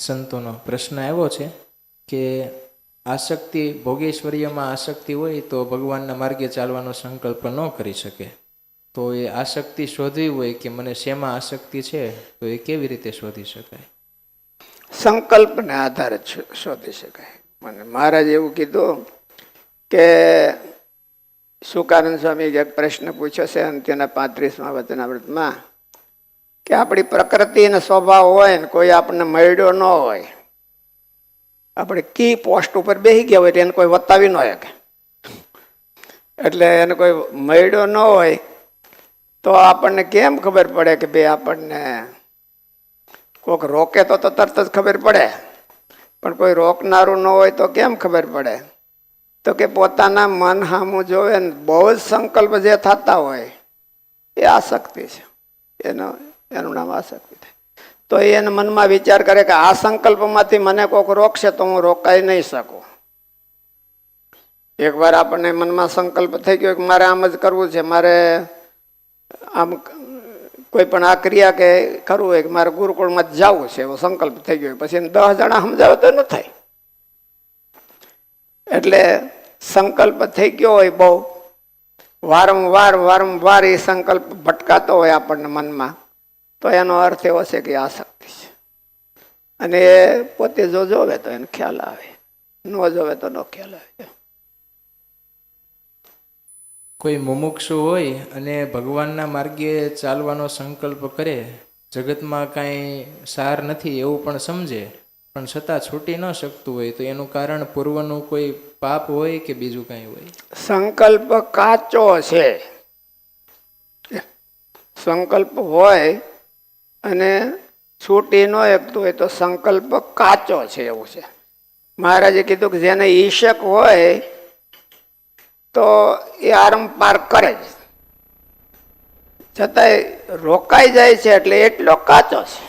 સંતોનો પ્રશ્ન આવ્યો છે કે આસક્તિ ભોગેશ્વર્યમાં આસક્તિ હોય તો ભગવાનના માર્ગે ચાલવાનો સંકલ્પ ન કરી શકે. તો એ આસક્તિ શોધવી હોય કે મને શેમાં આસક્તિ છે તો એ કેવી રીતે શોધી શકાય? સંકલ્પને આધારે શોધી શકાય. મને મહારાજ એવું કીધું કે સુકાનંદ સ્વામી એક પ્રશ્ન પૂછ્યો છે અંત્યના 35મા વચનામૃતમાં કે આપણી પ્રકૃતિનો સ્વભાવ હોય ને કોઈ આપણને મળ્યો ન હોય, આપણે કી પોસ્ટ ઉપર બેસી ગયા હોય એને કોઈ વતાવી ન શકે, એટલે એને કોઈ મળ્યો ન હોય તો આપણને કેમ ખબર પડે કે ભાઈ આપણને કોઈક રોકે તો તરત જ ખબર પડે, પણ કોઈ રોકનારું ન હોય તો કેમ ખબર પડે? તો કે પોતાના મન સામું જોવે ને બહુ જ સંકલ્પ જે થતા હોય એ આસક્તિ છે, એનું નામ આસક્તિ થાય. તો એને મનમાં વિચાર કરે કે આ સંકલ્પમાંથી મને કોઈક રોકશે તો હું રોકાઈ નહીં શકું. એકવાર આપણને મનમાં સંકલ્પ થઈ ગયો કે મારે આમ જ કરવું છે, મારે આમ કોઈ પણ આ ક્રિયા કે કરવું હોય કે મારે ગુરુકુળમાં જ જવું છે એવો સંકલ્પ થઈ ગયો, પછી 10 જણા સમજાવે તો ન થાય. એટલે સંકલ્પ થઈ ગયો હોય બહુ વારંવાર એ સંકલ્પ ભટકાતો હોય આપણને મનમાં, તો એનો અર્થ એવો છે કે આસક્તિ છે. અને એ પોતે જો જોવે તો એને ખ્યાલ આવે, ન જોવે તો ન ખ્યાલ આવે. કોઈ મુમુક્ષુ હોય અને ભગવાનના માર્ગે ચાલવાનો સંકલ્પ કરે, જગતમાં કાંઈ સાર નથી એવું પણ સમજે, પણ છતાં છૂટી ન શકતું હોય, તો એનું કારણ પૂર્વનું કોઈ પાપ હોય કે બીજું કાંઈ હોય? સંકલ્પ કાચો છે. સંકલ્પ હોય અને છૂટી ન શકતું હોય તો સંકલ્પ કાચો છે એવું છે. મહારાજે કીધું કે જેને ઈશક હોય તો એ આરંપાર કરે જ, છતાંય રોકાઈ જાય છે એટલે એટલો કાચો છે.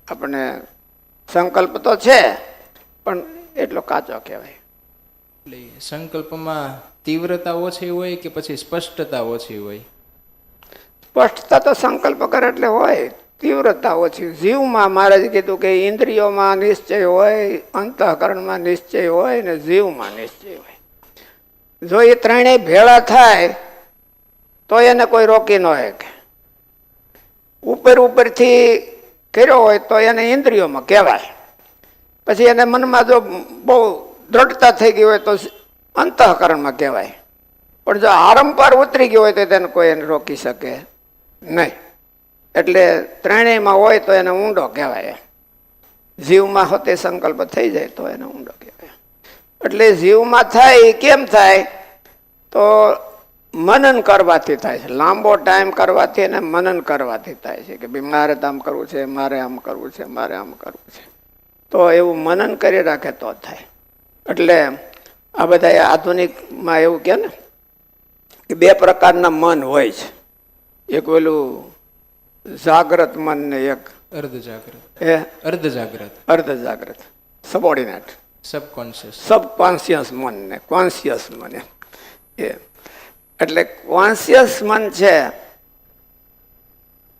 આપણે સંકલ્પ તો છે પણ એટલો કાચો કહેવાય. એટલે સંકલ્પમાં તીવ્રતા ઓછી હોય કે પછી સ્પષ્ટતા ઓછી હોય? સ્પષ્ટતા તો સંકલ્પ કરે એટલે હોય, તીવ્રતા ઓછી. જીવમાં મહારાજે કીધું કે ઇન્દ્રિયોમાં નિશ્ચય હોય, અંતઃકરણમાં નિશ્ચય હોય ને જીવમાં નિશ્ચય હોય. જો એ ત્રણેય ભેળા થાય તો એને કોઈ રોકી ન શકે. ઉપરથી કર્યો હોય તો એને ઇન્દ્રિયોમાં કહેવાય, પછી એને મનમાં જો બહુ દ્રઢતા થઈ ગઈ હોય તો અંતઃકરણમાં કહેવાય, પણ જો આરંપાર ઉતરી ગયો હોય તો તેને કોઈ એને રોકી શકે નહીં. એટલે ત્રણેયમાં હોય તો એને ઊંડો કહેવાય. જીવમાં હોતે સંકલ્પ થઈ જાય તો એને ઊંડો કહેવાય. એટલે જીવમાં થાય કેમ થાય તો મનન કરવાથી થાય છે, લાંબો ટાઈમ કરવાથી અને મનન કરવાથી થાય છે કે ભાઈ મારે તો આમ કરવું છે, મારે આમ કરવું છે, મારે આમ કરવું છે. તો એવું મનન કરી રાખે તો થાય. એટલે આ બધા આધુનિકમાં એવું કે ને કે 2 પ્રકારના મન હોય છે, એક ઓલું જાગ્રત મન ને એક અર્ધજાગ્રત સબોર્ડિનેટ સબકોન્શિયસ મન ને કોન્શિયસ મન. એટલે કોન્શિયસ મન છે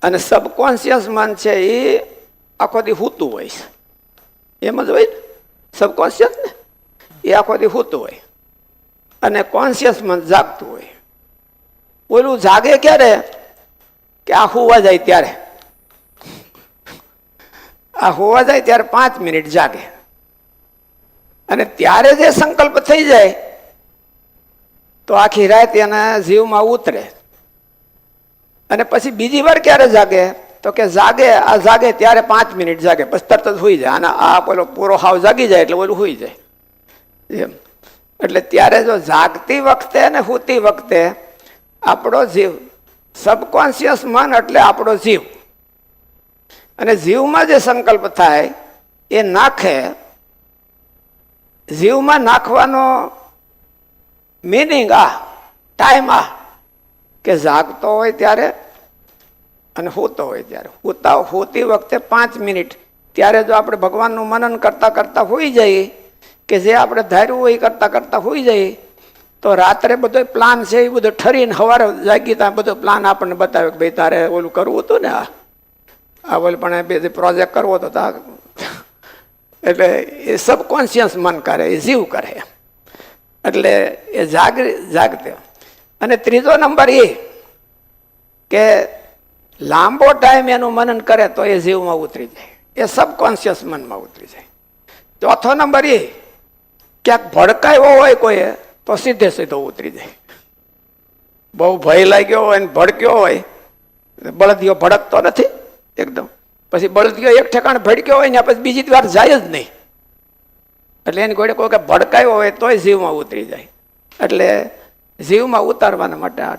અને સબકોન્શિયસ મન છે એ આખો દી સૂતું હોય છે, એમ જ હોય ને. સબકોન્શિયસ ને એ આખો દી સૂતું હોય અને કોન્શિયસ મન જાગતું હોય. ઓલું જાગે ક્યારે કે આ હોવા જાય ત્યારે, આ હોવા જાય ત્યારે 5 મિનિટ જાગે અને ત્યારે જે સંકલ્પ થઈ જાય તો આખી રાત એના જીવમાં ઉતરે. અને પછી બીજી વાર ક્યારે જાગે તો કે જાગે ત્યારે 5 મિનિટ જાગે, પછી તરત જ સુઈ જાય. અને આ પેલો પૂરો હાવ જાગી જાય એટલે ઓલું સુઈ જાય એમ. એટલે ત્યારે જો જાગતી વખતે અને સૂતી વખતે આપણો જીવ, સબકોન્શિયસ મન એટલે આપણો જીવ, અને જીવમાં જે સંકલ્પ થાય એ નાખે. જીવમાં નાખવાનો મીનિંગ ટાઈમ કે જાગતો હોય ત્યારે અને સૂતો હોય ત્યારે. સૂતી વખતે 5 મિનિટ ત્યારે જો આપણે ભગવાનનું મનન કરતા કરતા હોઈ જઈએ કે જે આપણે ધાર્યું હોય કરતા કરતા હોઈ જઈએ તો રાત્રે બધો પ્લાન છે એ બધો ઠરીને સવારે જાગી ત્યાં બધો પ્લાન આપણને બતાવે કે ભાઈ તારે ઓલું કરવું હતું ને, આ ઓલું પણ બે પ્રોજેક્ટ કરવો હતો એટલે એ સબકોન્શિયસ મન કરે, એ જીવ કરે. એટલે એ જાગતે. અને ત્રીજો નંબર એ કે લાંબો ટાઈમ એનું મનન કરે તો એ જીવમાં ઉતરી જાય, એ સબકોન્શિયસ મનમાં ઉતરી જાય. ચોથો નંબર એ ક્યાંક ભડકાયો હોય કોઈ તો સીધે સીધો ઉતરી જાય. બહુ ભય લાગ્યો હોય ને ભડક્યો હોય, બળદિયો ભડકતો નથી એકદમ, પછી બળદિયો એક ઠેકાણે ભડક્યો હોય ને પછી બીજી વાર જાય જ નહીં. એટલે એની કોઈ કોઈ ભડકાયો હોય તોય જીવમાં ઉતરી જાય. એટલે જીવમાં ઉતારવાના માટે આ